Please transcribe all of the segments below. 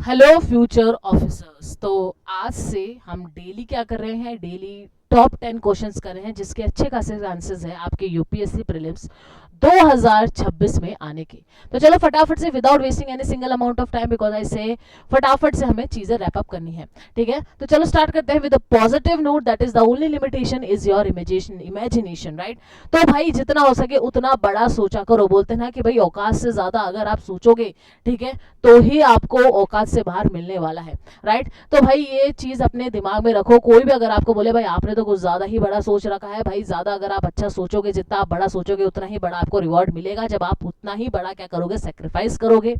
Hello future officers. तो आज से हम डेली क्या कर रहे हैं, डेली टॉप 10 क्वेश्चंस कर रहे हैं जिसके अच्छे खासे आंसर्स हैं आपके यूपीएससी प्रीलिम्स 2026 में आने के। तो चलो फटाफट से without wasting any single amount of time, because I से फटाफट से हमें चीजें रैप अप करनी है। ठीक है, तो चलो स्टार्ट करते हैं with a positive note, that is the only limitation is your imagination, right. तो भाई जितना हो सके उतना बड़ा सोचा करो। बोलते हैं ना कि भाई औकात से ज्यादा अगर आप सोचोगे, ठीक है, तो ही आपको औकात से बाहर मिलने वाला है, राइट। तो भाई ये चीज अपने दिमाग में रखो। कोई भी अगर आपको बोले भाई आपने तो कुछ ज्यादा ही बड़ा सोच रखा है, भाई ज्यादा अगर आप अच्छा सोचोगे, जितना आप बड़ा सोचोगे उतना ही बड़ा आपको रिवॉर्ड मिलेगा। जब आप उतना ही बड़ा क्या करोगे, सेक्रीफाइस करोगे,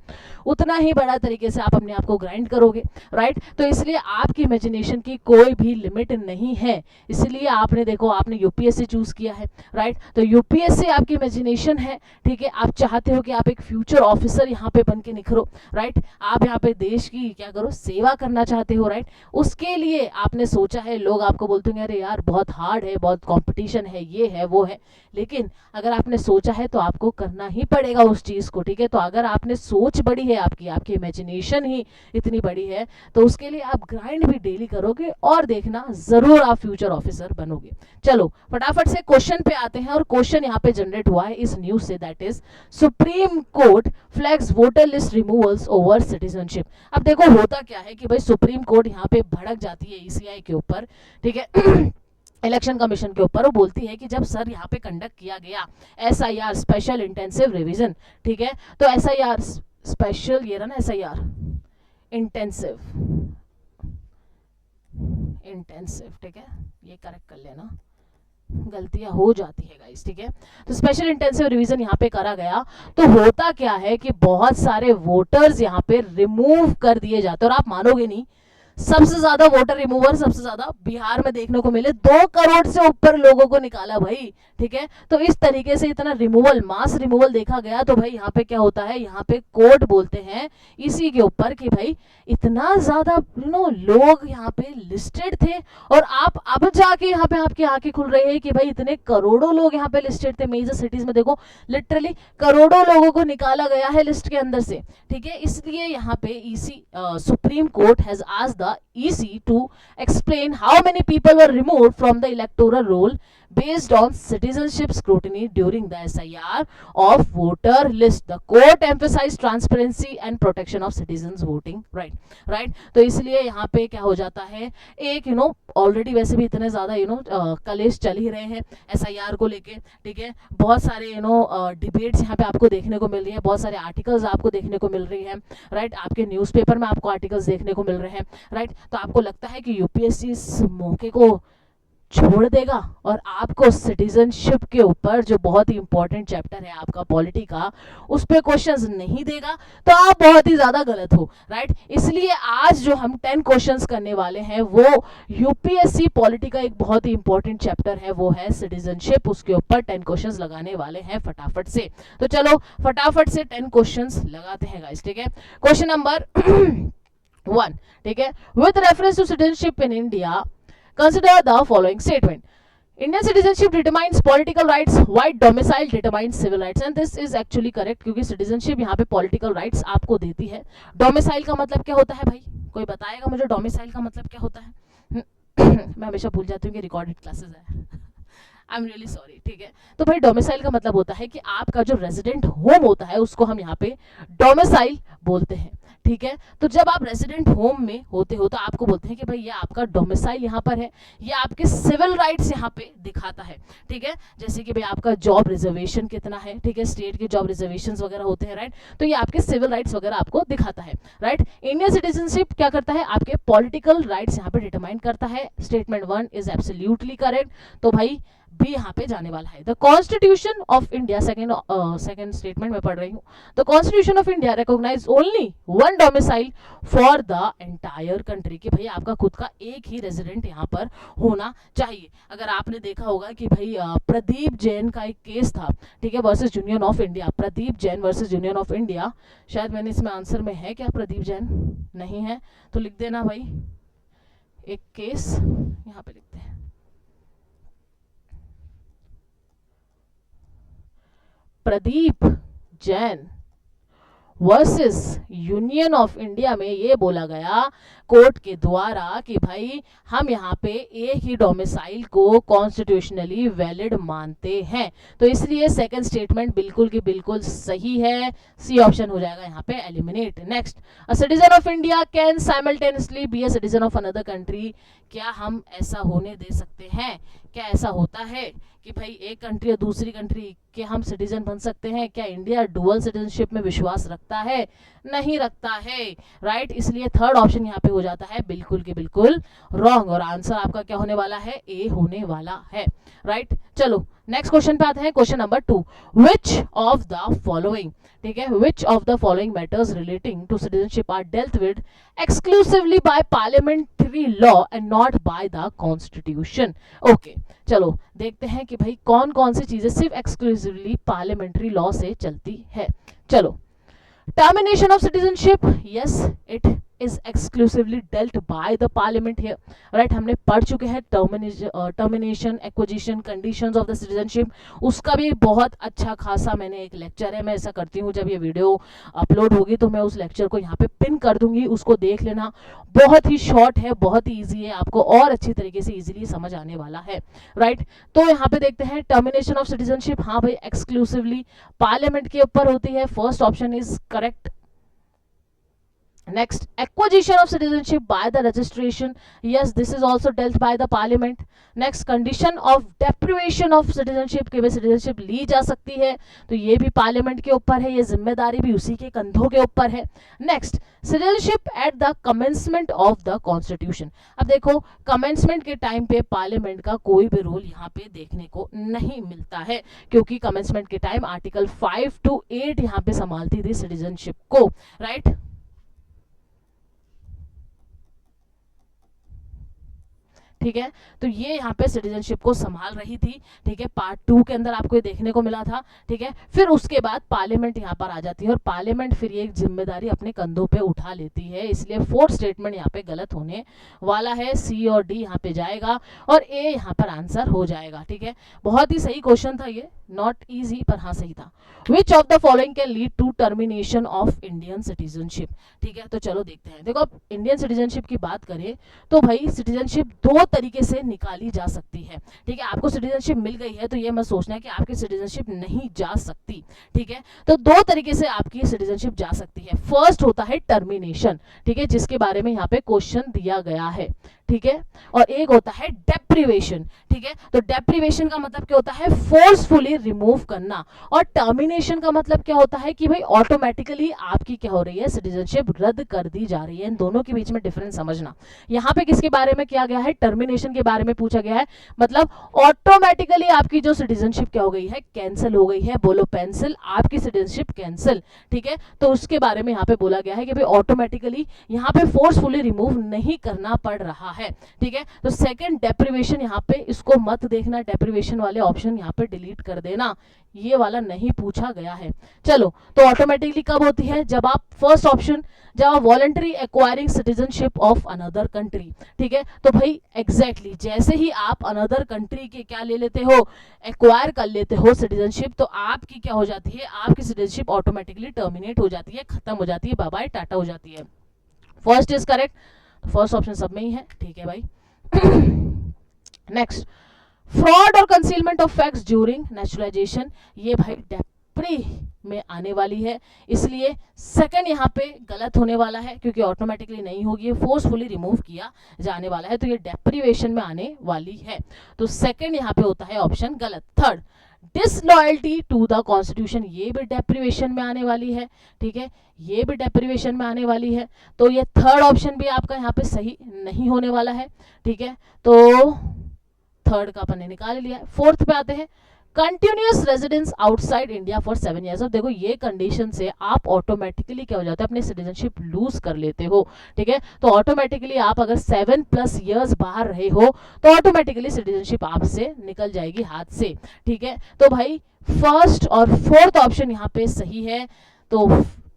उतना ही बड़ा तरीके से आप अपने आप को ग्राइंड करोगे, राइट। तो इसलिए आपकी इमेजिनेशन की कोई भी लिमिट नहीं है। इसलिए आपने देखो, आपने यूपीएससी चूज किया है, राइट। तो यूपीएससी आपकी इमेजिनेशन है, ठीक है। आप चाहते हो कि आप एक फ्यूचर ऑफिसर यहाँ पे बन के निखरो, राइट। आप यहाँ पे देश की क्या करो, सेवा करना चाहते हो, राइट। उसके लिए आपने सोचा है। लोग आपको बोलते हैं अरे यार बहुत हार्ड है, बहुत कंपटीशन है, ये है वो है, लेकिन अगर आपने सोचा है तो आपको करना ही पड़ेगा उस चीज को, ठीक है। तो अगर आपने सोच बड़ी है, आपकी इमेजिनेशन ही इतनी बड़ी है, तो उसके लिए आप ग्राइंड भी डेली करोगे और देखना जरूर आप फ्यूचर ऑफिसर बनोगे। चलो फटाफट से क्वेश्चन पे आते हैं, और क्वेश्चन यहाँ पे जनरेट हुआ है इस न्यूज से, that is supreme court flags voter list removals over citizenship. अब देखो होता क्या है कि भाई सुप्रीम कोर्ट यहाँ पे भड़क जाती है ईसीआई के ऊपर, ठीक है, इलेक्शन कमीशन के ऊपर। वो बोलती है कि जब सर यहाँ पे कंडक्ट किया गया एसआईआर, स्पेशल इंटेंसिव रिवीजन, ठीक है, तो एसआईआर स्पेशल, ये रहा ना एसआईआर इंटेंसिव, इंटेंसिव, ठीक है, ये करेक्ट कर लेना, गलतियां हो जाती है गाइस, ठीक है। तो स्पेशल इंटेंसिव रिवीजन यहाँ पे करा गया। तो होता क्या है कि बहुत सारे वोटर्स यहाँ पे रिमूव कर दिए जाते हैं, और आप मानोगे नहीं, सबसे ज्यादा वोटर रिमूवर सबसे ज्यादा बिहार में देखने को मिले। 2 करोड़ से ऊपर लोगों को निकाला भाई, ठीक है। तो इस तरीके से इतना रिमूवल, मास रिमूवल देखा गया। तो भाई यहाँ पे क्या होता है, यहाँ पे कोर्ट बोलते हैं इसी के ऊपर कि भाई इतना ज्यादा लोग यहाँ पे लिस्टेड थे, और आप अब जाके यहाँ पे आपकी आंखें खुल रही है कि भाई इतने करोड़ों लोग यहाँ पे लिस्टेड थे। मेजर सिटीज में देखो लिटरली करोड़ों लोगों को निकाला गया है लिस्ट के अंदर से, ठीक है। इसलिए यहाँ पे EC supreme court has asked the EC to explain how many people were removed from the electoral roll based on citizenship scrutiny during the SIR of voter list. The court emphasized transparency and protection of citizens voting right, right. तो इसलिए यहाँ पे क्या हो जाता है, एक already वैसे भी इतने ज्यादा कलेश चल ही रहे हैं एसआईआर को लेके, ठीक है। बहुत सारे डिबेट्स यहाँ पे आपको देखने को मिल रही है, बहुत सारे आर्टिकल्स आपको देखने को मिल रही हैं, राइट। आपके न्यूज़पेपर में आपको आर्टिकल्स देखने को मिल रहे हैं, राइट। तो आपको लगता है कि यूपीएससी इस मौके को छोड़ देगा और आपको सिटीजनशिप के ऊपर, जो बहुत ही इंपॉर्टेंट चैप्टर है आपका पॉलिटी का, उस पर क्वेश्चंस नहीं देगा, तो आप बहुत ही ज्यादा गलत हो, राइट। इसलिए आज जो हम 10 क्वेश्चंस करने वाले हैं वो यूपीएससी पॉलिटी का एक बहुत ही इंपॉर्टेंट चैप्टर है, वो है सिटीजनशिप। उसके ऊपर 10 क्वेश्चंस लगाने वाले हैं फटाफट से। तो चलो फटाफट से 10 क्वेश्चंस लगाते हैं गाइस, ठीक है। क्वेश्चन नंबर 1, ठीक है, with reference to citizenship in India consider the following statement. Indian citizenship determines political rights, white domicile determines civil rights, and this is actually correct, क्योंकि citizenship यहाँ पे political rights आपको देती है। domicile का मतलब क्या होता है भाई, कोई बताएगा मुझे domicile का मतलब क्या होता है? मैं हमेशा भूल जाती हूँ कि रिकॉर्डेड क्लासेस है, आई एम रियली सॉरी, ठीक है। तो भाई डोमिसाइल का मतलब होता है कि आपका जो रेजिडेंट होम होता है उसको हम यहाँ पे डोमिसाइल बोलते हैं, ठीक है। तो जब आप रेजिडेंट होम में होते हो तो आपको बोलते हैं कि भाई ये आपका डोमिसाइल यहाँ पर है, ये आपके सिविल राइट्स यहाँ पे दिखाता है, ठीक है। जैसे कि भाई आपका जॉब रिजर्वेशन कितना है, ठीक है, स्टेट के जॉब रिजर्वेशन वगैरह होते हैं, राइट। तो ये आपके सिविल राइट्स वगैरह आपको दिखाता है, राइट। इंडियन सिटीजनशिप क्या करता है, आपके पॉलिटिकल राइट्स यहाँ पे डिटरमाइन करता है। स्टेटमेंट 1 इज एब्सोल्युटली करेक्ट, तो भाई भी यहाँ पे जाने वाला है। The constitution of India, second statement में पढ़ रही हूँ, the constitution of India recognise only one domicile for the entire country, कि भाई आपका खुद का एक ही रेजिडेंट यहाँ पर होना चाहिए। अगर आपने देखा होगा कि भाई प्रदीप जैन का एक केस था, ठीक है, versus union of India, Pradeep Jain versus union of India. शायद मैंने इसमें आंसर में है क्या, प्रदीप जैन नहीं है तो लिख देना भाई, एक केस यहाँ पे लिखते हैं, Pradeep Jain versus union of India में ये बोला गया कोर्ट के द्वारा कि भाई हम यहाँ पे एक ही डोमिसाइल को कॉन्स्टिट्यूशनली वैलिड मानते हैं। तो इसलिए सेकंड स्टेटमेंट बिल्कुल की बिल्कुल सही है, सी ऑप्शन हो जाएगा यहाँ पे eliminate. Next, a citizen of India can simultaneously be a citizen of another country. क्या हम ऐसा होने दे सकते हैं? क्या ऐसा होता है कि भाई एक कंट्री या दूसरी कंट्री के हम सिटीजन बन सकते हैं? क्या इंडिया डुअल सिटीजनशिप में विश्वास रखता है? नहीं रखता है, राइट। इसलिए थर्ड ऑप्शन यहाँ पे हो जाता है बिल्कुल के बिल्कुल रॉन्ग, और आंसर आपका क्या होने वाला है? ए होने वाला है, राइट। चलो नेक्स्ट क्वेश्चन पे आते हैं, question number 2, which of the following, ठीक है, which of the following matters relating to citizenship are dealt with exclusively by parliamentary law and not by the constitution. Okay, चलो देखते हैं कि भाई कौन कौन सी चीजें सिर्फ एक्सक्लूसिवली पार्लियामेंट्री लॉ से चलती है। चलो, termination of citizenship, yes it is exclusively dealt by the parliament here, right। हमने पढ़ चुके हैं termination acquisition conditions of the citizenship, उसका भी बहुत अच्छा खासा मैंने एक लेक्चर है, मैं ऐसा करती हूँ जब ये वीडियो अपलोड होगी तो मैं उस लेक्चर को यहाँ पे पिन कर दूंगी, उसको देख लेना। बहुत ही शॉर्ट है, बहुत ही ईजी है, आपको और अच्छी तरीके से इजीली समझ आने वाला है, राइट। तो यहाँ पे देखते हैं टर्मिनेशन ऑफ सिटीजनशिप, हाँ भाई एक्सक्लूसिवली पार्लियामेंट के ऊपर होती है, first option is correct. Next, acquisition of citizenship by the registration, yes this is also dealt by the parliament। Next, condition of deprivation of citizenship, कि भाई citizenship ली जा सकती है तो ये भी पार्लियामेंट के ऊपर है, ये जिम्मेदारी भी उसी के कंधों के ऊपर है। Next, citizenship at the commencement of the constitution, अब देखो कमेंसमेंट के टाइम पे पार्लियामेंट का कोई भी रोल यहाँ पे देखने को नहीं मिलता है, क्योंकि कमेंसमेंट के टाइम आर्टिकल 5 to 8 यहाँ पे संभालती थी सिटीजनशिप को, राइट। ठीक है, तो ये यहाँ पे सिटीजनशिप को संभाल रही थी, ठीक है, पार्ट 2 के अंदर आपको ये देखने को मिला था, ठीक है। फिर उसके बाद पार्लियामेंट यहाँ पर आ जाती है और पार्लियामेंट फिर ये एक जिम्मेदारी अपने कंधों पे उठा लेती है, इसलिए फोर्थ स्टेटमेंट यहाँ पे गलत होने वाला है, सी और डी यहाँ पे जाएगा और ए यहाँ पर आंसर हो जाएगा, ठीक है। बहुत ही सही क्वेश्चन था ये, नॉट ईजी पर हाँ सही था। Which of the following can lead to termination of Indian citizenship, ठीक है। तो चलो देखते हैं, देखो अब इंडियन सिटीजनशिप की बात करें तो भाई सिटीजनशिप दो तरीके से निकाली जा सकती है, ठीक है। आपको सिटीजनशिप मिल गई है तो ये मत सोचना है कि आपकी सिटीजनशिप नहीं जा सकती, ठीक है। तो दो तरीके से आपकी सिटीजनशिप जा सकती है, फर्स्ट होता है टर्मिनेशन, ठीक है, जिसके बारे में यहाँ पे क्वेश्चन दिया गया है, ठीक है, और एक होता है डेप्रिवेशन, ठीक है। तो डेप्रिवेशन का मतलब क्या होता है? फोर्सफुली रिमूव करना, और टर्मिनेशन का मतलब क्या होता है कि भाई ऑटोमेटिकली आपकी क्या हो रही है? सिटीजनशिप रद्द कर दी जा रही है। इन दोनों के बीच में डिफरेंस समझना। यहाँ पे किसके बारे में किया गया है? टर्मिनेशन के बारे में पूछा गया है, मतलब ऑटोमेटिकली आपकी जो सिटीजनशिप क्या हो गई है? कैंसिल हो गई है। बोलो पेंसिल, आपकी सिटीजनशिप कैंसिल, ठीक है। तो उसके बारे में यहाँ पे बोला गया है कि भाई ऑटोमेटिकली यहाँ पे फोर्सफुली रिमूव नहीं करना पड़ रहा है, ठीक है। तो सेकंड डेप्रिवेशन यहाँ पे इसको मत देखना, डेप्रिवेशन वाले ऑप्शन यहाँ पे डिलीट कर देना, ये वाला नहीं पूछा गया है। चलो, तो ऑटोमेटिकली कब होती है? जब आप फर्स्ट ऑप्शन, जब आप voluntary acquiring citizenship of another country, ठीक है। तो भाई एग्जैक्टली जैसे ही आप अनदर कंट्री के क्या ले लेते हो? एक्वायर कर लेते हो सिटीजनशिप, तो आपकी क्या हो जाती है? आपकी सिटीजनशिप ऑटोमेटिकली टर्मिनेट हो जाती है, खत्म हो जाती है, बाय बाय टाटा हो जाती है। First is correct, first option सब में ही है, ठीक है भाई। नेक्स्ट, फ्रॉड और concealment of facts during naturalisation, ये भाई डेप्री में आने वाली है, इसलिए सेकंड यहाँ पे गलत होने वाला है, क्योंकि ऑटोमेटिकली नहीं होगी, फोर्सफुली रिमूव किया जाने वाला है, तो ये डेप्रीवेशन में आने वाली है। तो सेकंड यहाँ पे होता है ऑप्शन गलत। Third, disloyalty to the constitution, ये भी डेप्रीवेशन में आने वाली है, ठीक है, ये भी डेप्रीवेशन में आने वाली है। तो ये थर्ड ऑप्शन भी आपका यहाँ पे सही नहीं होने वाला है, ठीक है। तो थर्ड का अपन ने निकाल लिया है। फोर्थ पे आते हैं, continuous residence outside India for 7 years. अब देखो ये कंडीशन से आप ऑटोमेटिकली क्या हो जाते हैं? अपने सिटीजनशिप लूज कर लेते हो, ठीक है। तो ऑटोमेटिकली आप अगर 7+ ईयर्स बाहर रहे हो तो ऑटोमेटिकली सिटीजनशिप आपसे निकल जाएगी हाथ से, ठीक है। तो भाई फर्स्ट और फोर्थ ऑप्शन यहाँ पे सही है। तो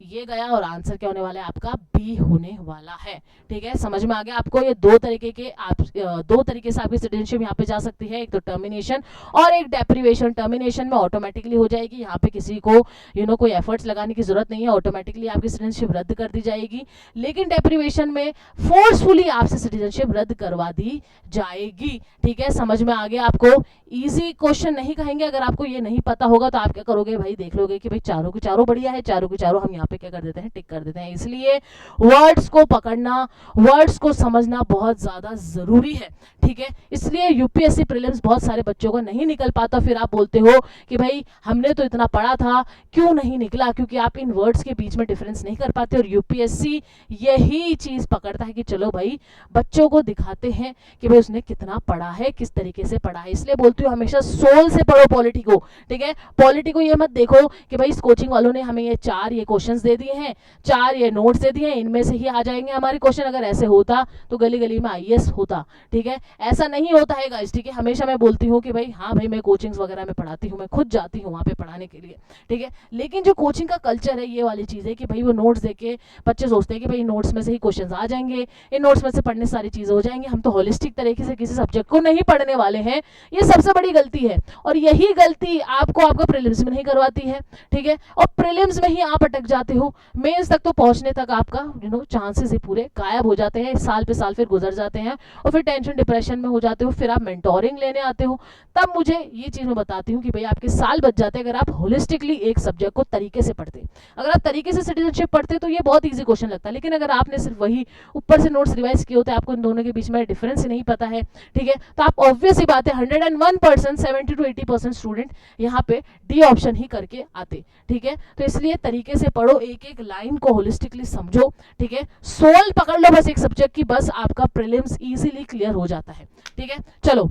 ये गया और आंसर क्या होने वाला है आपका बी होने वाला है। ठीक है, समझ में आ गया आपको। ये दो तरीके से आपकी सिटीजनशिप यहाँ पे जा सकती है, एक तो टर्मिनेशन और एक डेप्रीवेशन। टर्मिनेशन में ऑटोमेटिकली हो जाएगी, यहाँ पे किसी को कोई एफर्ट्स लगाने की जरूरत नहीं है, ऑटोमेटिकली आपकी सिटीजनशिप रद्द कर दी जाएगी। लेकिन डेप्रीवेशन में फोर्सफुली आपसे सिटीजनशिप रद्द करवा दी जाएगी। ठीक है, समझ में आ गया आपको। इजी क्वेश्चन नहीं कहेंगे, अगर आपको ये नहीं पता होगा तो आप क्या करोगे भाई, देख लोगे कि भाई चारों के चारों बढ़िया है, चारों के चारों हम यहाँ पे क्या कर देते हैं, टिक कर देते हैं। इसलिए वर्ड्स को पकड़ना, वर्ड्स को समझना बहुत ज्यादा जरूरी है। ठीक है, इसलिए यूपीएससी प्रीलिम्स बहुत सारे बच्चों को नहीं निकल पाता, फिर आप बोलते हो कि भाई हमने तो इतना पढ़ा था क्यों नहीं निकला, क्योंकि आप इन वर्ड्स के बीच में डिफरेंस नहीं कर पाते। और यूपीएससी यही चीज पकड़ता है कि चलो भाई बच्चों को दिखाते हैं कि भाई उसने कितना पढ़ा है, किस तरीके से पढ़ा है। इसलिए बोलती हूँ हमेशा सोल से पढ़ो पॉलिटी को। ठीक है, पॉलिटी को ये मत देखो कि भाई इस कोचिंग वालों ने हमें ये 4 क्वेश्चंस दे दिए हैं, 4 ये नोट्स दे दिए हैं, इनमें से ही आ जाएंगे हमारे क्वेश्चन। अगर ऐसे होता तो गली गली में आईएएस होता। ठीक है, ऐसा नहीं होता है गाइस। ठीक है, हमेशा मैं बोलती हूँ कि भाई हाँ भाई मैं कोचिंग्स वगैरह में पढ़ाती हूँ, मैं खुद जाती हूँ वहाँ पे पढ़ाने के लिए। ठीक है, लेकिन जो कोचिंग का कल्चर है ये वाली चीज़ है कि भाई वो नोट्स देके बच्चे सोचते हैं कि भाई नोट्स में से ही क्वेश्चन आ जाएंगे, इन नोट्स में से पढ़ने सारी चीज़ें हो जाएंगी, हम तो होलिस्टिक तरीके से किसी सब्जेक्ट को नहीं पढ़ने वाले हैं। ये सबसे बड़ी गलती है, और यही गलती आपको आपका प्रीलिम्स में नहीं करवाती है। ठीक है, और प्रीलिम्स में ही आप अटक जाते हो, मेंस तक तो पहुंचने तक आपका चांसेस ही पूरे गायब हो जाते हैं, साल पे साल फिर गुजर जाते हैं और फिर टेंशन डिप्रेशन में हो जाते हो, फिर आप मेंटोरिंग लेने आते हो। तब मुझे ये चीज़ मैं बताती हूँ कि भाई आपके साल बच जाते हैं अगर आप होलिस्टिकली एक सब्जेक्ट को तरीके से पढ़ते। अगर आप तरीके से सिटीजनशिप पढ़ते तो ये बहुत ईजी क्वेश्चन लगता है, लेकिन अगर आपने सिर्फ वही ऊपर से नोट्स रिवाइज किए होते हैं, आपको इन दोनों के बीच में डिफरेंस ही नहीं पता है। ठीक है, तो आप ऑब्वियस ही बात है 101% 70 to 80% स्टूडेंट यहाँ पे डी ऑप्शन ही करके आते। ठीक है, तो इसलिए तरीके से पढ़ो, एक एक लाइन को होलिस्टिकली समझो। ठीक है, सोल पकड़ लो बस एक सब्जेक्ट की, बस आपका प्रीलिम्स इजीली क्लियर हो जाता है। ठीक है, चलो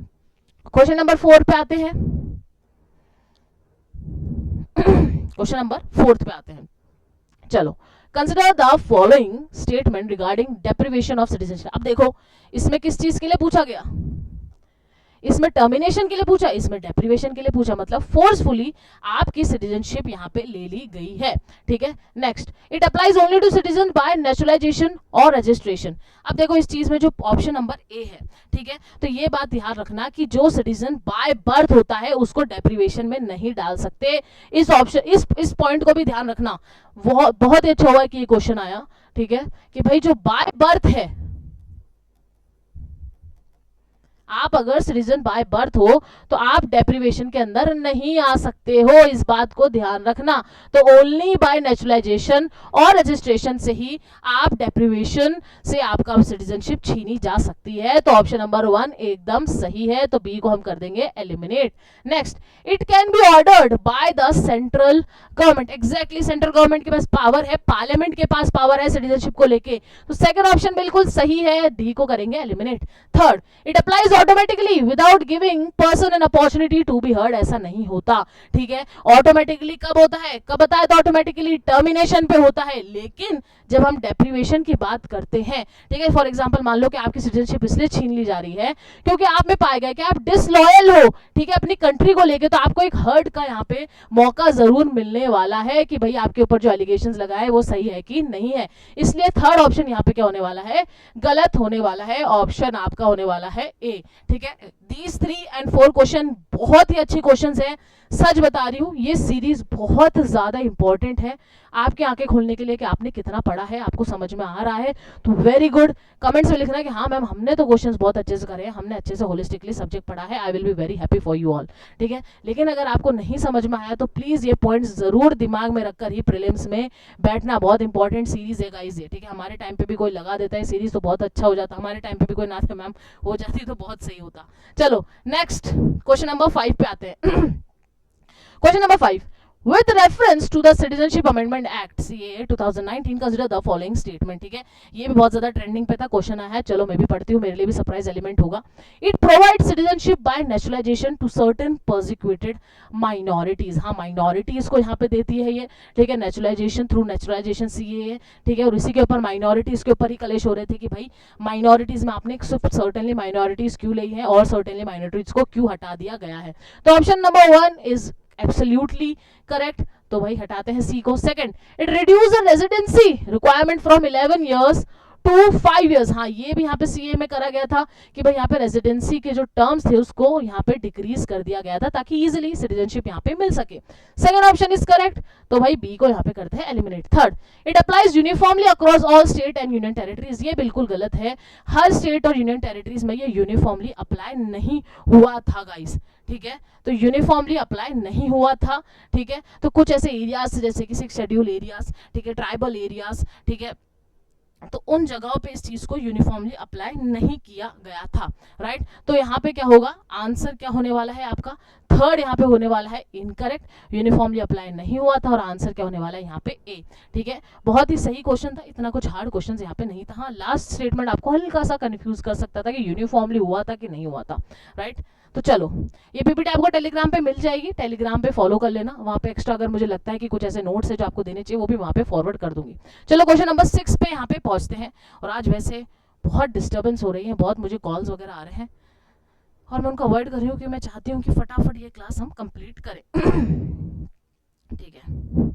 क्वेश्चन नंबर 4 पे आते हैं। क्वेश्चन नंबर 4 पे आते हैं। चलो, consider the following statement regarding deprivation of citizenship. अब देखो इसमें किस चीज के लिए पूछा गया, इसमें टर्मिनेशन के लिए पूछा, इसमें डेप्रिवेशन के लिए पूछा, मतलब फोर्सफुली आपकी सिटीजनशिप यहाँ पे ले ली गई है। ठीक है, next, it applies only to citizen by naturalisation और रजिस्ट्रेशन। अब देखो इस चीज में जो ऑप्शन नंबर ए है, ठीक है, तो ये बात ध्यान रखना कि जो सिटीजन बाय बर्थ होता है उसको डेप्रिवेशन में नहीं डाल सकते। इस ऑप्शन इस पॉइंट को भी ध्यान रखना, बहुत ही अच्छा हुआ कि ये क्वेश्चन आया। ठीक है, कि भाई जो बाय बर्थ है, आप अगर सिटीजन बाय बर्थ हो तो आप डेप्रिवेशन के अंदर नहीं आ सकते हो, इस बात को ध्यान रखना। तो ओनली बाय नेचुरलाइजेशन और रजिस्ट्रेशन से ही आप डेप्रिवेशन से आपका सिटीजनशिप छीनी जा सकती है। तो ऑप्शन नंबर 1 एकदम सही है, तो बी को हम कर देंगे eliminate. Next, it can be ordered by the central government. Exactly, central government के पास पावर है, पार्लियामेंट के पास पावर है सिटीजनशिप को लेके, तो सेकंड ऑप्शन बिल्कुल सही है, डी को करेंगे eliminate. Third, it applies automatically without giving person an opportunity to be heard. ऐसा नहीं होता। ठीक है, ऑटोमेटिकली कब होता है, कब बताया तो ऑटोमेटिकली टर्मिनेशन पे होता है, लेकिन जब हम डेप्रिवेशन की बात करते हैं, ठीक है, फॉर एग्जांपल मान लो कि आपकी सिटीजनशिप इसलिए छीन ली जा रही है क्योंकि आप में पाया गया कि आप डिसलॉयल हो, ठीक है, अपनी कंट्री को लेके, तो आपको एक हर्ट का यहाँ पे मौका जरूर मिलने वाला है कि भाई आपके ऊपर जो एलिगेशंस लगाए वो सही है कि नहीं है। इसलिए थर्ड ऑप्शन यहाँ पे क्या होने वाला है, गलत होने वाला है, ऑप्शन आपका होने वाला है ए। ठीक है, दीज 3 and 4 क्वेश्चन बहुत ही अच्छे क्वेश्चन हैं, सच बता रही हूँ ये सीरीज बहुत ज्यादा इंपॉर्टेंट है आपकी आंखें खोलने के लिए कि आपने कितना पढ़ा है, आपको समझ में आ रहा है, तो वेरी गुड। कमेंट्स में लिखना कि हाँ मैम हमने तो क्वेश्चंस बहुत अच्छे से करे हैं, हमने अच्छे से होलिस्टिकली सब्जेक्ट पढ़ा है, I will be very happy for you all. ठीक है, लेकिन अगर आपको नहीं समझ में आया तो प्लीज ये पॉइंट्स जरूर दिमाग में रखकर ही प्रीलिम्स में बैठना, बहुत इंपॉर्टेंट सीरीज है गाइस ये। ठीक है, हमारे टाइम पे भी कोई लगा देता है सीरीज तो बहुत अच्छा हो जाता, हमारे टाइम पे भी कोई ना थे मैम हो जाती तो बहुत सही होता। चलो नेक्स्ट क्वेश्चन नंबर 5 पे आते हैं। Question number 5, with reference to the Citizenship Amendment Act CAA 2019 consider the following statement। ठीक है, ये भी बहुत ज्यादा ट्रेंडिंग पे था, क्वेश्चन आया है, चलो मैं भी पढ़ती हूँ, मेरे लिए भी सरप्राइज एलिमेंट होगा। It provide citizenship by naturalisation to certain persecuted minorities. हाँ, माइनॉरिटीज को यहाँ पे देती है ये, ठीक है, नेचुरलाइजेशन थ्रू नेचुरलाइजेशन CAA। ठीक है, और इसी के ऊपर माइनॉरिटीज के ऊपर ही कलेश हो रहे थे कि भाई माइनॉरिटीज में आपने सिर्फ सर्टेनली माइनॉरिटीज क्यों ली है और सर्टेनली माइनॉरिटीज को क्यों हटा दिया गया है। तो option number 1 is absolutely correct, तो भाई हटाते हैं सी को। Second, it reduce the residency requirement from 11 years to 5 years। हाँ, ये भी यहाँ पे सीए में करा गया था कि भाई यहाँ पे रेजिडेंसी के जो टर्म्स थे उसको यहाँ पे डिक्रीज कर दिया गया था ताकि इजीली सिटीजनशिप यहाँ पे मिल सके। सेकंड ऑप्शन इज करेक्ट, तो भाई बी को यहाँ पे करते हैं eliminate. Third, it applies uniformly across all state and union territories. ये बिल्कुल गलत है, हर स्टेट और यूनियन टेरिटरीज में ये यूनिफॉर्मली अप्लाई नहीं हुआ था गाइस, ठीक है, तो यूनिफॉर्मली अप्लाई नहीं हुआ था, ठीक है। तो कुछ ऐसे एरियाज जैसे कि 6 शेड्यूल एरियाज, ठीक है, ट्राइबल एरियाज, ठीक है, तो उन जगहों पे इस चीज को यूनिफॉर्मली अप्लाई नहीं किया गया था, राइट। तो यहाँ पे क्या होगा, आंसर क्या होने वाला है आपका, थर्ड यहाँ पे होने वाला है इनकरेक्ट, यूनिफॉर्मली अप्लाई नहीं हुआ था, और आंसर क्या होने वाला है यहाँ पे ए, ठीक है। बहुत ही सही क्वेश्चन था, इतना कुछ हार्ड क्वेश्चन यहाँ पे नहीं था। हाँ, लास्ट स्टेटमेंट आपको हल्का सा कंफ्यूज कर सकता था कि यूनिफॉर्मली हुआ था कि नहीं हुआ था, राइट। तो चलो, ये पीपीटी आपको टेलीग्राम पे मिल जाएगी, टेलीग्राम पे फॉलो कर लेना, वहाँ पे एक्स्ट्रा अगर मुझे लगता है कि कुछ ऐसे नोट्स है जो आपको देने चाहिए वो भी वहाँ पे फॉरवर्ड कर दूंगी। चलो क्वेश्चन नंबर 6 पे यहाँ पे पहुँचते हैं। और आज वैसे बहुत डिस्टर्बेंस हो रही है, बहुत मुझे कॉल्स वगैरह आ रहे हैं और मैं उनको अवॉइड कर रही हूँ कि मैं चाहती हूँ कि फटाफट ये क्लास हम कंप्लीट करें। ठीक है,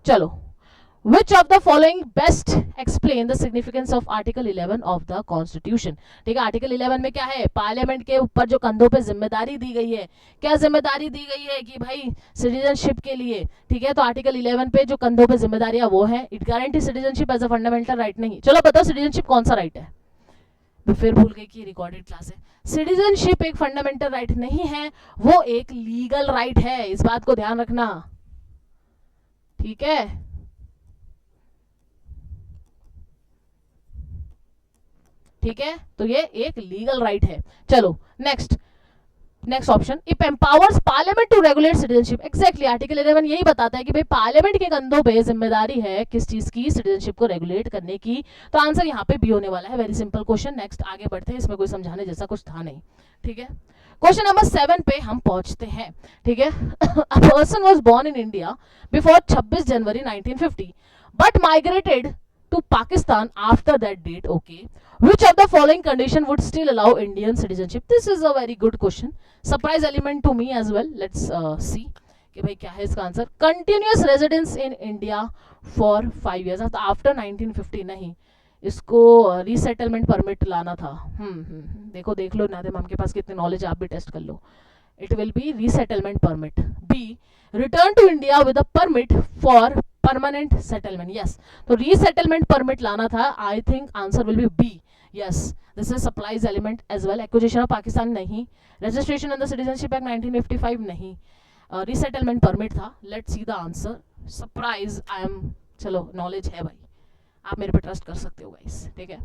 चलो, Which of the following best explain the significance of Article 11 of the Constitution? ठीक है, आर्टिकल 11 में क्या है, पार्लियामेंट के ऊपर जो कंधों पे जिम्मेदारी दी गई है, क्या जिम्मेदारी दी गई है कि भाई सिटीजनशिप के लिए, ठीक है, तो आर्टिकल 11 पे जो कंधों पे जिम्मेदारियां वो है, it guarantee citizenship as a fundamental right. नहीं, चलो बताओ सिटीजनशिप कौन सा राइट है, मैं फिर भूल गई कि रिकॉर्डेड क्लास है। सिटीजनशिप एक फंडामेंटल राइट नहीं है, वो एक लीगल राइट है, इस बात को ध्यान रखना, ठीक है। ठीक है, तो ये एक लीगल राइट है। चलो next option, it empowers parliament to regulate citizenship. Exactly, article 11 यही बताता है कि भाई पार्लियामेंट के कंधों पे जिम्मेदारी है किस चीज की, सिटीजनशिप को रेगुलेट करने की। तो आंसर यहाँ पे बी होने वाला है। Very simple question. नेक्स्ट आगे बढ़ते हैं, इसमें कोई समझाने जैसा कुछ था नहीं, ठीक है। क्वेश्चन नंबर 7 पे हम पहुंचते हैं, ठीक है। A person was born in India before 26 January 1950 but migrated to Pakistan after that date, okay, which of the following condition would still allow Indian citizenship? This is a very good question, surprise element to me as well. Let's see कि भाई क्या है इसका answer. continuous residence in India for 5 years, तो after 1950 नहीं, इसको resettlement permit लाना था। देखो देख लो नादे मैम के पास कितनी नॉलेज, आप भी टेस्ट कर लो। It will be resettlement permit. B, return to India with a permit for permanent settlement. Yes, तो रीसेटलमेंट परमिट लाना था। I think answer will be B. Yes, this is supplies element as well. Acquisition of Pakistan नहीं, registration under citizenship act 1955 नहीं, resettlement permit था। Let's see the answer. Surprise, I am, चलो knowledge है भाई, आप मेरे पे ट्रस्ट कर सकते हो गाइस, ठीक है।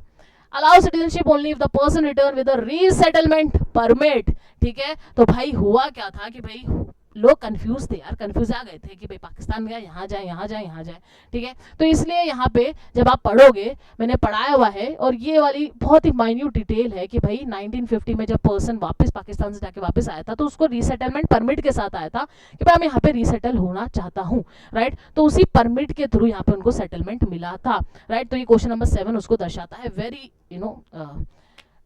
Allow citizenship only if the person return with a resettlement permit, ठीक है। तो भाई हुआ क्या था कि भाई लोग कंफ्यूज थे यार, कंफ्यूज आ गए थे कि भाई पाकिस्तान गया, यहाँ जाए यहाँ जाए यहाँ जाए, ठीक है। तो इसलिए यहाँ पे जब आप पढ़ोगे, मैंने पढ़ाया हुआ है, और ये वाली बहुत ही माइन्यूट डिटेल है कि भाई 1950 में जब पर्सन वापस पाकिस्तान से जाके वापस आया था तो उसको रीसेटलमेंट परमिट के साथ आया था कि भाई मैं यहाँ पे रीसेटल होना चाहता हूँ, राइट। तो उसी परमिट के थ्रू यहाँ पे उनको सेटलमेंट मिला था, राइट। तो ये क्वेश्चन नंबर 7 उसको दर्शाता है। वेरी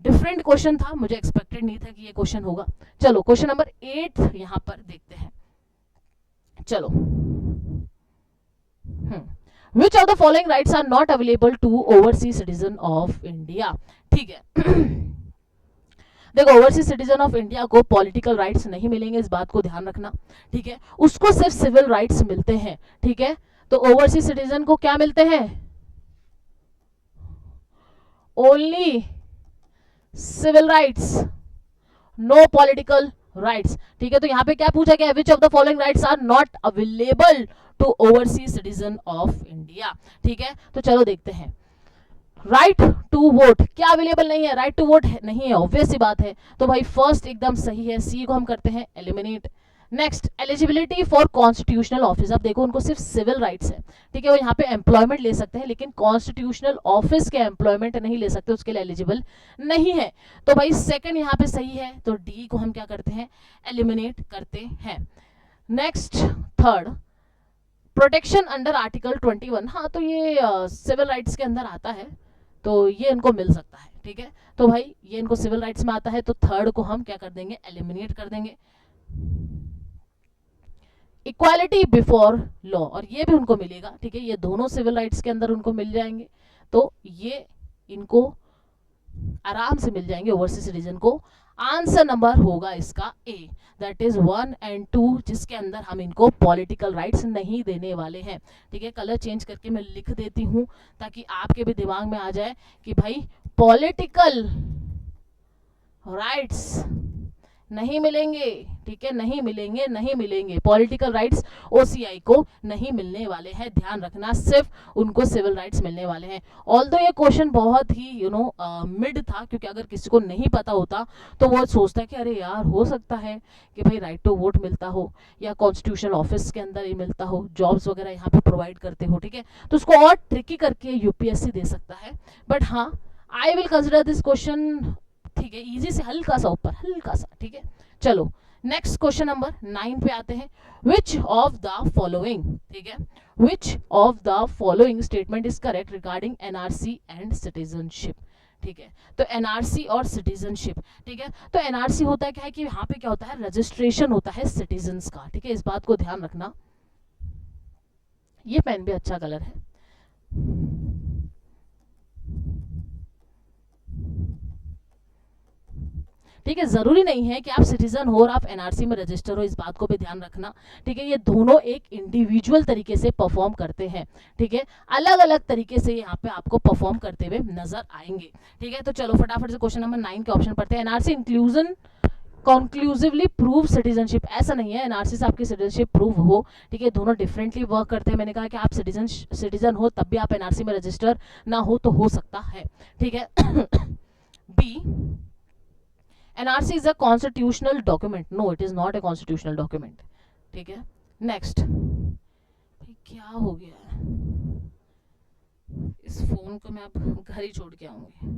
डिफरेंट क्वेश्चन था, मुझे एक्सपेक्टेड नहीं था कि ये क्वेश्चन होगा। चलो क्वेश्चन नंबर 8 यहाँ पर देखते हैं। चलो, Which of the following rights are not available to overseas citizen of India? ठीक है। देखो, ओवरसीज सिटीजन ऑफ इंडिया को पॉलिटिकल राइट्स नहीं मिलेंगे, इस बात को ध्यान रखना, ठीक है। उसको सिर्फ सिविल राइट्स मिलते हैं, ठीक है। तो ओवरसीज सिटीजन को क्या मिलते हैं, only civil rights, no political rights, ठीक है। तो यहाँ पे क्या पूछा गया, which of the following rights are not available to overseas citizen of India, ठीक है। तो चलो देखते हैं। राइट टू वोट क्या अवेलेबल नहीं है, राइट टू वोट नहीं है, ऑब्वियस सी बात है। तो भाई फर्स्ट एकदम सही है, सी को हम करते हैं eliminate. Next, eligibility for constitutional office. अब देखो उनको सिर्फ सिविल राइट्स है, ठीक है, वो यहाँ पे एम्प्लॉयमेंट ले सकते हैं लेकिन कॉन्स्टिट्यूशनल ऑफिस के एम्प्लॉयमेंट नहीं ले सकते, उसके लिए एलिजिबल नहीं है। तो भाई सेकंड यहाँ पे सही है, तो डी को हम क्या करते हैं, एलिमिनेट करते हैं। Next, third, protection under article 21, हाँ तो ये सिविल राइट्स के अंदर आता है, तो ये इनको मिल सकता है, ठीक है। तो भाई ये इनको सिविल राइट्स में आता है, तो थर्ड को हम क्या कर देंगे, एलिमिनेट कर देंगे। इक्वालिटी बिफोर लॉ, और ये भी उनको मिलेगा, ठीक है, ये दोनों सिविल राइट्स के अंदर उनको मिल जाएंगे, तो ये इनको आराम से मिल जाएंगे ओवरसीज सिटीजन को। आंसर नंबर होगा इसका ए, दैट इज 1 एंड 2, जिसके अंदर हम इनको पॉलिटिकल राइट्स नहीं देने वाले हैं, ठीक है। कलर चेंज करके मैं लिख देती हूं ताकि आपके भी दिमाग में आ जाए कि भाई पॉलिटिकल राइट्स नहीं मिलेंगे, ठीक है, नहीं मिलेंगे, नहीं मिलेंगे, पॉलिटिकल राइट्स ओसीआई को नहीं मिलने वाले हैं, ध्यान रखना, सिर्फ उनको सिविल राइट्स मिलने वाले हैं। ऑल्दो ये क्वेश्चन बहुत ही मिड था, क्योंकि अगर किसी को नहीं पता होता तो वो सोचता है कि अरे यार हो सकता है कि भाई राइट टू वोट मिलता हो या कॉन्स्टिट्यूशनल ऑफिस के अंदर ही मिलता हो, जॉब्स वगैरह यहाँ पे प्रोवाइड करते हो, ठीक है, तो उसको और ट्रिकी करके यूपीएससी दे सकता है। बट हाँ, I will consider this question, ठीक है, इजी से हल्का सा ऊपर, हल्का सा, ठीक है। चलो नेक्स्ट क्वेश्चन नंबर 9 पे आते हैं। विच ऑफ द फॉलोइंग, ठीक है, which of the following statement is correct regarding NRC and citizenship, ठीक है। तो एनआरसी और सिटीजनशिप, ठीक है, तो एनआरसी होता है क्या है कि यहाँ पे क्या होता है, रजिस्ट्रेशन होता है सिटीजन्स का, ठीक है, इस बात को ध्यान रखना। ये पेन भी अच्छा कलर है, ठीक है, जरूरी नहीं है कि आप सिटीजन हो और आप एनआरसी में रजिस्टर हो, इस बात को भी ध्यान रखना, ठीक है। ये दोनों एक इंडिविजुअल तरीके से परफॉर्म करते हैं, ठीक है, अलग अलग तरीके से यहाँ पे आपको परफॉर्म करते हुए नजर आएंगे, ठीक है। तो चलो फटाफट से क्वेश्चन नंबर 9 के ऑप्शन पढ़ते हैं। एनआरसी इंक्लूजन कॉन्क्लूसिवली प्रूव सिटीजनशिप, ऐसा नहीं है एनआरसी से आपकी सिटीजनशिप प्रूव हो, ठीक है, दोनों डिफरेंटली वर्क करते हैं। मैंने कहा कि आप सिटीजन हो तब भी आप एनआरसी में रजिस्टर ना हो तो हो सकता है, ठीक है। B, NRC is a constitutional document. No, it is not a constitutional document. ठीक है, नेक्स्ट। क्या हो गया है, इस फोन को मैं अब घर ही छोड़ के आऊंगी,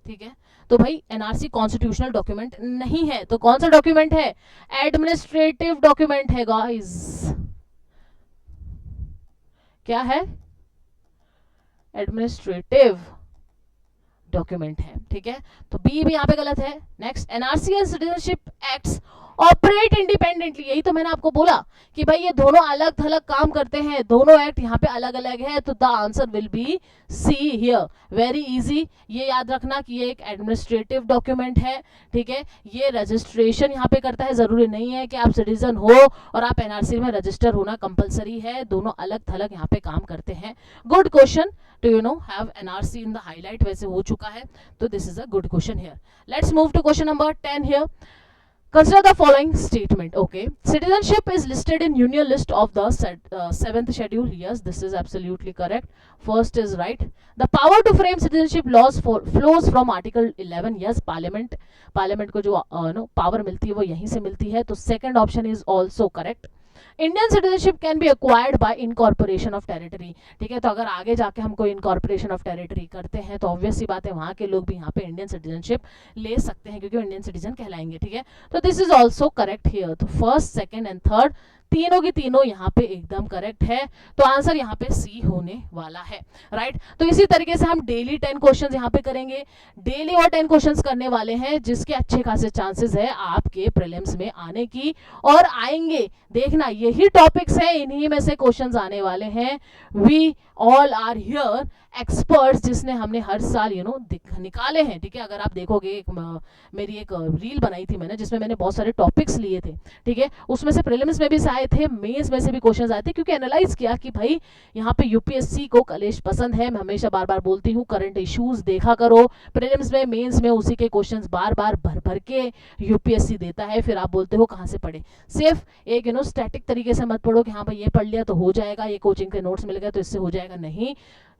ठीक है। तो भाई एनआरसी कॉन्स्टिट्यूशनल डॉक्यूमेंट नहीं है, तो कौन सा डॉक्यूमेंट है, एडमिनिस्ट्रेटिव डॉक्यूमेंट है गाइस। क्या है, एडमिनिस्ट्रेटिव डॉक्यूमेंट है, ठीक है, तो बी भी यहाँ पे गलत है। Next, NRC and citizenship acts operate independently, यही तो मैंने आपको बोला कि भाई ये दोनों अलग थलग काम करते हैं, दोनों एक्ट यहाँ पे अलग अलग है, तो the answer will be C here, very easy. ये याद रखना कि ये एक एडमिनिस्ट्रेटिव डॉक्यूमेंट है, ठीक है, ये रजिस्ट्रेशन यहाँ पे करता है, जरूरी नहीं है कि आप सिटीजन हो और आप एनआरसी में रजिस्टर होना कंपलसरी है, दोनों अलग थलग यहाँ पे काम करते हैं। Good question to have NRC in the highlight, वैसे हो चुका है, तो this is a good question here. Let's move to question number 10 here. Consider the following statement. Okay, citizenship is listed in Union List of the 7th schedule. Yes, this is absolutely correct. First is right. The power to frame citizenship laws flows from Article 11. Yes, Parliament को जो power मिलती है वो यहीं से मिलती है, तो second option is also correct. Indian citizenship can be acquired by incorporation of territory, ठीक है, तो अगर आगे जाके हम कोई इनकॉर्पोरेशन ऑफ टेरिटरी करते हैं तो ऑब्वियस सी बात है वहां के लोग भी यहाँ पे इंडियन सिटीजनशिप ले सकते हैं क्योंकि इंडियन सिटीजन कहलाएंगे, ठीक है। तो this is also correct here, तो फर्स्ट सेकेंड एंड थर्ड तीनों की तीनों यहाँ पे एकदम करेक्ट है, तो आंसर यहाँ पे सी होने वाला है, राइट। तो इसी तरीके से हम डेली 10 क्वेश्चंस यहाँ पे करेंगे, डेली और 10 क्वेश्चंस करने वाले हैं जिसके अच्छे खासे चांसेस है आपके प्रीलिम्स में आने की, और आएंगे, देखना यही टॉपिक्स है, इन्हीं में से क्वेश्चंस आने वाले हैं। We all are here experts, जिसने हमने हर साल निकाले हैं, ठीक है। अगर आप देखोगे मेरी एक रील बनाई थी मैंने जिसमें मैंने बहुत सारे टॉपिक्स लिए थे, ठीक है, उसमें से प्रीलिम्स में भी आए थे, मेंस में से भी क्वेश्चंस आए थे, क्योंकि एनालाइज किया कि भाई यहाँ पे यूपीएससी को कलेश पसंद है। मैं हमेशा बार बार बोलती हूँ करंट इश्यूज देखा करो, प्रीलिम्स में मेंस में उसी के क्वेश्चंस बार बार भर भर के यूपीएससी देता है, फिर आप बोलते हो कहाँ से पढ़े। सिर्फ एक स्टैटिक तरीके से मत पढ़ो कि हाँ भाई ये पढ़ लिया तो हो जाएगा, ये कोचिंग के नोट्स मिल गए तो इससे हो जाएगा, नहीं,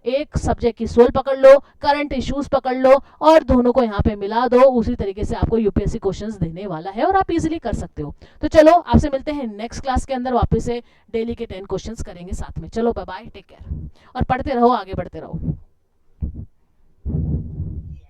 एक सब्जेक्ट की सोल पकड़ लो, करंट इश्यूज पकड़ लो और दोनों को यहाँ पे मिला दो, उसी तरीके से आपको यूपीएससी क्वेश्चंस देने वाला है और आप इजीली कर सकते हो। तो चलो आपसे मिलते हैं नेक्स्ट क्लास के अंदर, वापस से डेली के 10 क्वेश्चंस करेंगे साथ में। चलो बाय बाय, टेक केयर और पढ़ते रहो, आगे बढ़ते रहो।